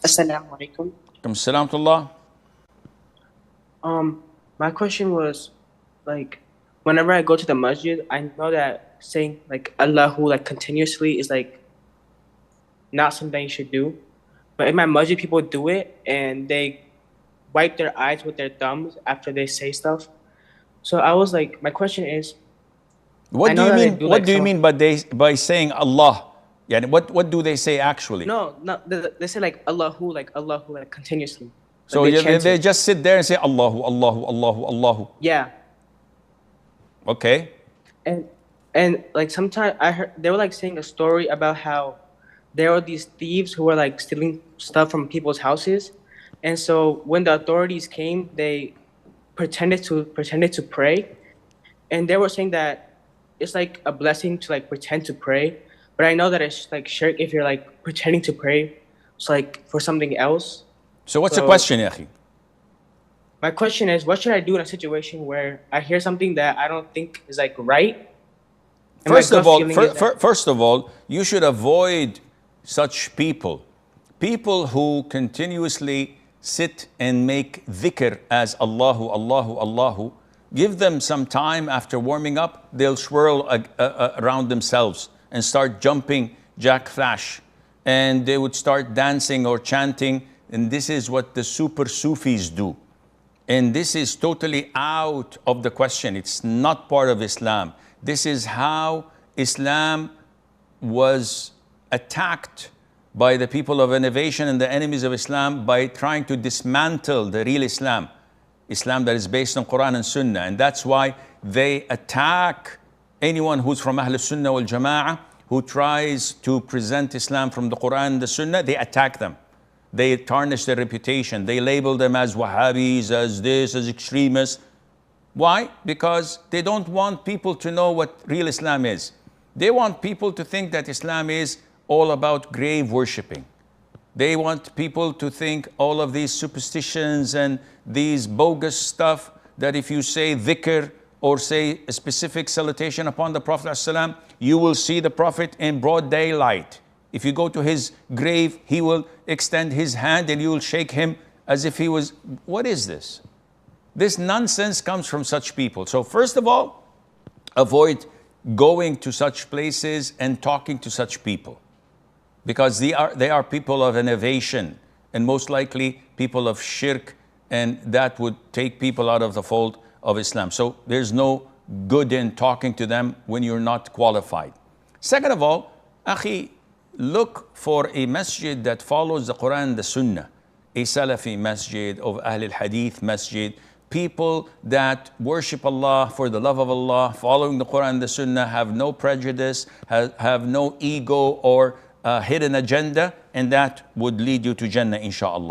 Assalamu alaikum. Salam to Allah. My question was, like, whenever I go to the masjid, I know that saying like Allahu like continuously is like not something you should do. But in my masjid, people do it and they wipe their eyes with their thumbs after they say stuff. So I was like, my question is, I What do know you that they mean? do What like do you some. mean by saying Allah? Yeah, what do they say actually? No, no, they say like Allahu, like continuously. Like So they yeah, chant they it. just sit there and say Allahu, Allahu, Allahu, Allahu. Yeah. Okay. And like sometimes I heard they were like saying a story about how there were these thieves who were like stealing stuff from people's houses. And so when the authorities came, they pretended to pray. And they were saying that it's like a blessing to like pretend to pray. But I know that it's like shirk if you're like pretending to pray. It's like for something else. So what's the So question, Yahi? my question is, what should I do in a situation where I hear something that I don't think is like right, and my gut feeling is that First of all, you should avoid such people. People who continuously sit and make dhikr as Allahu, Allahu, Allahu. Give them some time after warming up, they'll swirl around themselves and start jumping Jack Flash. And they would start dancing or chanting. And this is what the super Sufis do. And this is totally out of the question. It's not part of Islam. This is how Islam was attacked by the people of innovation and the enemies of Islam by trying to dismantle the real Islam. Islam that is based on Quran and Sunnah. And that's why they attack anyone who's from Ahl Sunnah wal Jama'ah who tries to present Islam from the Quran and the Sunnah. They attack them. They tarnish their reputation. They label them as Wahhabis, as this, as extremists. Why? Because they don't want people to know what real Islam is. They want people to think that Islam is all about grave worshipping. They want people to think all of these superstitions and these bogus stuff that if you say dhikr or say a specific salutation upon the Prophet ﷺ, you will see the Prophet in broad daylight. If you go to his grave, he will extend his hand and you will shake him as if he was. What is this? This nonsense comes from such people. So first of all, avoid going to such places and talking to such people, because they are people of innovation and most likely people of shirk, and that would take people out of the fold of Islam. So there's no good in talking to them when you're not qualified. Second of all, akhi, look for a masjid that follows the Quran and the Sunnah, a Salafi masjid, of Ahl al-Hadith masjid, people that worship Allah for the love of Allah, following the Quran and the Sunnah, have no prejudice, have no ego or hidden agenda, and that would lead you to Jannah, inshallah.